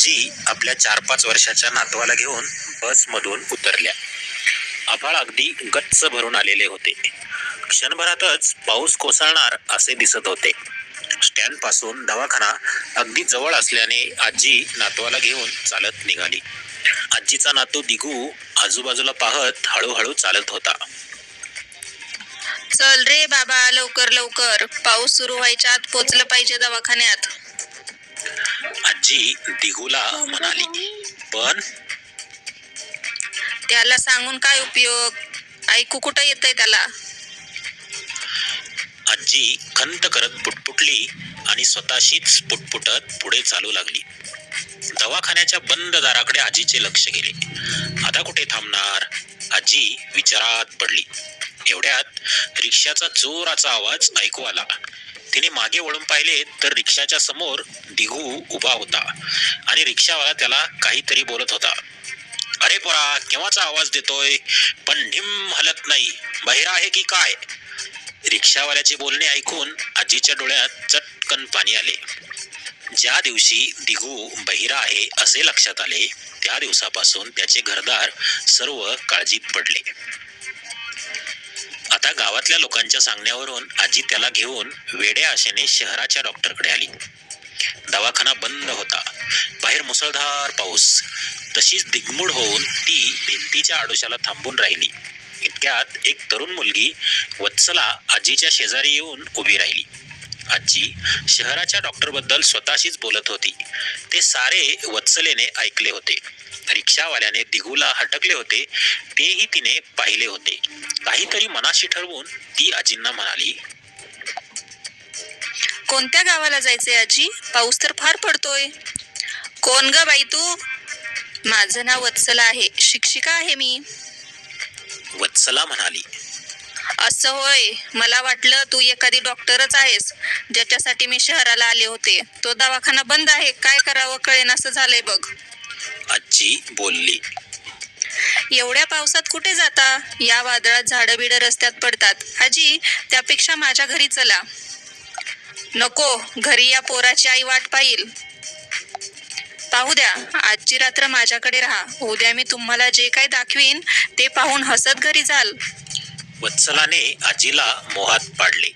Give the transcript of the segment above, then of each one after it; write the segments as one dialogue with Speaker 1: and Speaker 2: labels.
Speaker 1: आजी आपल्या 4-5 वर्षाच्या नातवाला घेऊन बसमधून उतरल्या. आभाळ अगदी गच्च भरून आलेले होते. क्षणभरातच पाऊस कोसळणार असे दिसत होते. स्टँड पासून दवाखाना अगदी जवळ असल्याने आजी नातवाला घेऊन चालत निघाली. आजीचा नातू दिगू आजूबाजूला पाहत हळूहळू चालत होता.
Speaker 2: चल रे बाबा, लवकर लवकर, पाऊस सुरू व्हायच्या आत पोचलं पाहिजे दवाखान्यात.
Speaker 1: आजी दिगूला म्हणाली. पण
Speaker 2: त्याला सांगून काय उपयोग, ऐकू कुठं येतंय त्याला.
Speaker 1: आजी खंत करत पुटपुटली आणि स्वतःशीच पुटपुटत पुढे चालू लागली. दवाखान्याच्या बंद दाराकडे आजीचे लक्ष गेले. आता कुठे थांबणार? आजी विचारात पडली. एवढ्यात रिक्षाचा जोराचा आवाज ऐकू आला. तिने मागे वळून पाहिले तर रिक्षाच्या समोर दिगू उभा होता आणि रिक्षावाला त्याला काहीतरी बोलत होता. अरे पोरा, केव्हाचा आवाज देतोय, पण ढिम हलत नाही, बहिरा आहे की काय? रिक्षावाल्याचे बोलणे ऐकून आजीच्या डोळ्यात चटकन पाणी आले. ज्या दिवशी दिगू बहिरा आहे असे लक्षात आले, त्या दिवसापासून त्याचे घरदार सर्व काळजीत पडले. आता गावातल्या लोकांच्या सांगण्यावरून आजी त्याला घेऊन वेड्या आशेने शहराच्या डॉक्टरकडे आली. दवाखाना बंद होता. बाहेर मुसळधार पाऊस. तशीच दिग्मूढ होऊन ती भिंतीच्या आडोशाला थांबून राहिली. इतक्यात एक तरुण मुलगी वत्सला आजीच्या शेजारी येऊन उभी राहिली. आजी शहराच्या डॉक्टरबद्दल स्वतःशीच बोलत होती. ते सारे वत्सलेने ऐकले होते. रिक्षावाल्याने दिगूला हटकले होते, तेही तिने पाहिले होते. काहीतरी मनाशी ठरवून ती आजींना म्हणाली.
Speaker 2: कोणत्या गावाला जायचंय आजी? पाऊस तर फार पडतोय. कोण ग बाई तू? माझं नाव वत्सला आहे, शिक्षिका आहे मी.
Speaker 1: वत्सला म्हणाली.
Speaker 2: असं होय, मला वाटलं तू एखादी डॉक्टरच आहेस ज्याच्यासाठी मी शहराला आले होते. तो दवाखाना बंद आहे, काय करावं कळेनासं झालंय बघ.
Speaker 1: आजी बोलली.
Speaker 2: एवढ्या पावसात कुठे जाता? या वादळात झाडं बिडं रस्त्यात पडतात. आजी, त्यापेक्षा माझ्या घरी चला. नको, घरी या पोराची आई वाट पाहिल. पाहू द्या, आजची रात्र माझ्याकडे राहा. उद्या मी तुम्हाला जे काही दाखवीन ते पाहून हसत घरी जाल.
Speaker 1: वत्सलाने आजीला मोहात पाडले.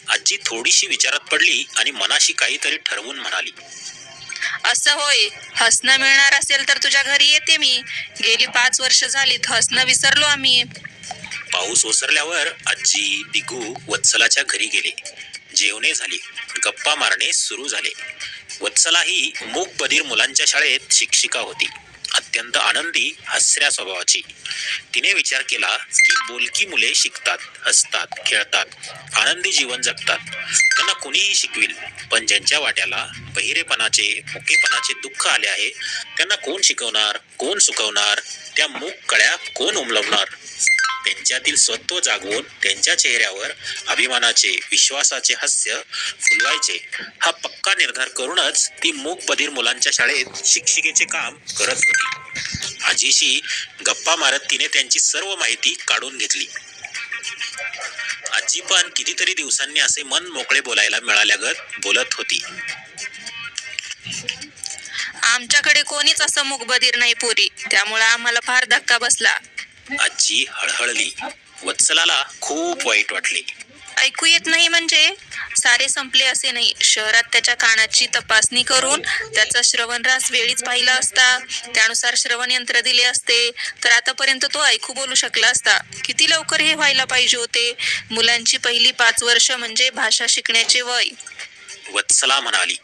Speaker 1: आजी थोडीशी विचारात पडली आणि मनाशी काहीतरी ठरवून म्हणाली.
Speaker 2: असं होय, हसणं मिळणार असेल तर तुझ्या घरी येते मी. गेली 5 वर्ष झालीत, हसणं विसरलो आम्ही.
Speaker 1: पाऊस ओसरल्यावर आजी दिगू वत्सलाच्या घरी गेले. जेवणे झाली. गप्पा मारणे सुरू झाले. वत्सला ही मूकबधीर मुलांच्या शाळेत शिक्षिका होती. अत्यंत आनंदी, हसऱ्या स्वभावाची. तिने विचार केला की बोलकी मुले शिकतात, हसतात, खेळतात, आनंदी जीवन जगतात. त्यांना कुणीही शिकविल, पण ज्यांच्या वाट्याला बहिरेपणाचे, मुकेपणाचे दुःख आले आहे, त्यांना कोण शिकवणार, कोण सुकवणार, त्या मूक कळ्या कोण उमलवणार? त्यांच्यातील सत्व जागवून त्यांच्या चेहऱ्यावर अभिमानाचे, विश्वासाचे हास्य फुलवायचे, हा पक्का निर्धार करूनच ती मूकबधीर मुलांच्या शाळेत शिक्षिकेचे काम करत होती. आजीशी गप्पा मारत तिने त्यांची सर्व माहिती काढून घेतली. आजी पण कितीतरी दिवसांनी असे मन मोकळे बोलायला मिळाल्यागत बोलत होती.
Speaker 2: आमच्याकडे कोणीच असं मूकबधीर नाही पोरी, त्यामुळे आम्हाला फार धक्का बसला.
Speaker 1: आजी हळहळली. वत्सलाला खूप वाईट वाटले.
Speaker 2: ऐकू येत नाही म्हणजे? सारे संपले असे नाही. शहरात त्याच्या कानाची तपासणी करून त्याचा श्रवणरास वेळीच पाहिला असता, त्यानुसार श्रवण यंत्र दिले असते, तर आतापर्यंत तो ऐकू बोलू शकला असता. किती लवकर हे व्हायला पाहिजे होते. मुलांची पहिली 5 वर्ष म्हणजे भाषा शिकण्याचे वय.
Speaker 1: वत्सला म्हणाली.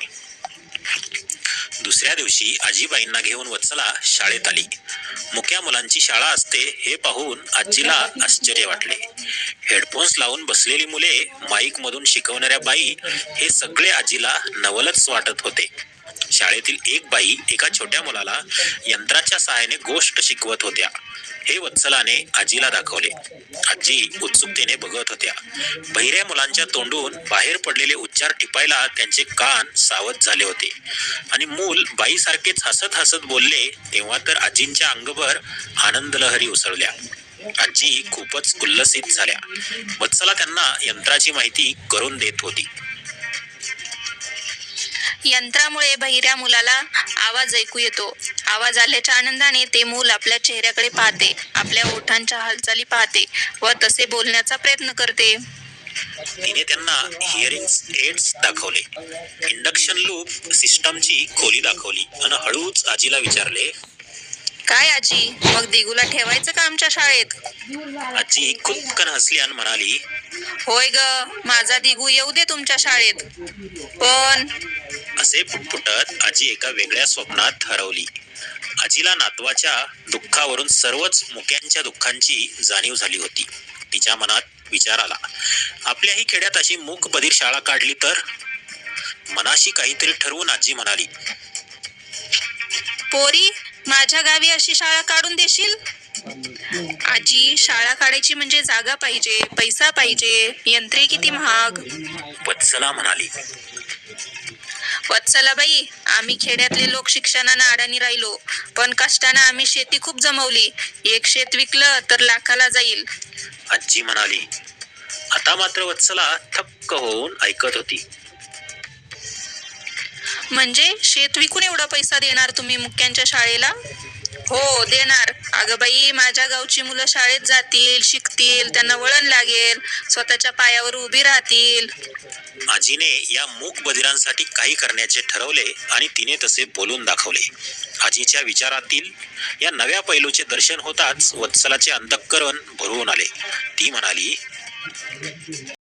Speaker 1: दुसऱ्या दिवशी आजीबाईंना घेऊन वत्सला शाळेत आली. मुक्या मुलांची शाळा असते हे पाहून आजीला आश्चर्य वाटले. हेडफोन्स लावून बसलेली मुले, माईक मधून शिकवणाऱ्या बाई, हे सगळे आजीला नवलच वाटत होते. शाळेतील एक बाई एका छोट्या मुलाला यंत्राच्या सहाय्याने गोष्ट शिकवत होत्या. हे वत्सलाने आजीला दाखवले. आजी उत्सुकतेने बघत होत्या. बहिऱ्या मुलांच्या तोंडून बाहेर पडलेले उच्चार टिपायला त्यांचे कान सावध झाले होते आणि मूल बाईसारखेच हसत हसत बोलले तेव्हा तर आजींच्या अंगभर आनंद लहरी उसळल्या. आजी खूपच उल्लसित झाल्या. वत्सला त्यांना यंत्राची माहिती करून देत होती.
Speaker 2: यंत्रामुळे बहिऱ्या मुलाला आवाज ऐकू येतो. आवाज आल्याच्या आनंदाने ते मूल आपल्या चेहऱ्याकडे पाहते, आपल्या ओठांच्या हालचाली पाहते व तसे बोलण्याचा प्रयत्न करते.
Speaker 1: तिने त्यांना हिअरिंग एड्स दाखवले, इंडक्शन लूप सिस्टमची खोली दाखवली आणि हळूच आजीला विचारले,
Speaker 2: काय आजी, मग दिगूला ठेवायचं का आमच्या शाळेत?
Speaker 1: आजी खुदकन हसली आणि म्हणाली,
Speaker 2: होय ग, माझा दिगू येऊ दे तुमच्या शाळेत. पण
Speaker 1: असे पुटपुटत आजी एका वेगळ्या स्वप्नात हरवली. आजीला नातवाच्या दुःखावरून सर्वच मुक्यांच्या दुःखांची जाणीव झाली होती. तिच्या मनात विचार आला, आपल्याही खेड्यात अशी मूक बधीर शाळा काढली तर? मनाशी काहीतरी ठरवून आजी म्हणाली,
Speaker 2: पोरी, माझ्या गावी अशी शाळा काढून देशील? आजी, शाळा काढायची म्हणजे जागा पाहिजे, पैसा पाहिजे, यंत्रे किती महाग.
Speaker 1: वत्सला म्हणाली,
Speaker 2: वत्सलाबाई, आम्ही खेड्यातले लोक शिक्षणानं अडाणी राहिलो, पण कष्टानं आम्ही शेती खूप जमवली. एक शेत विकलं तर लाखाला जाईल.
Speaker 1: आजी म्हणाली. आता मात्र वत्सला थक्क होऊन ऐकत होती.
Speaker 2: म्हणजे शेत विकून एवढा पैसा देणार तुम्ही मुक्यांच्या शाळेला? हो देणार. अगं बाई, माझ्या गावची मुलं शाळेत जातील, शिकतील, त्यांना वळण लागेल, स्वतःच्या पायावर उभी राहतील.
Speaker 1: आजीने या मूक बधिरांसाठी काही करण्याचे ठरवले आणि तिने तसे बोलून दाखवले. आजीच्या विचारातील या नव्या पैलूचे दर्शन होताच वत्सलाचे अंतःकरण भरून आले. ती म्हणाली,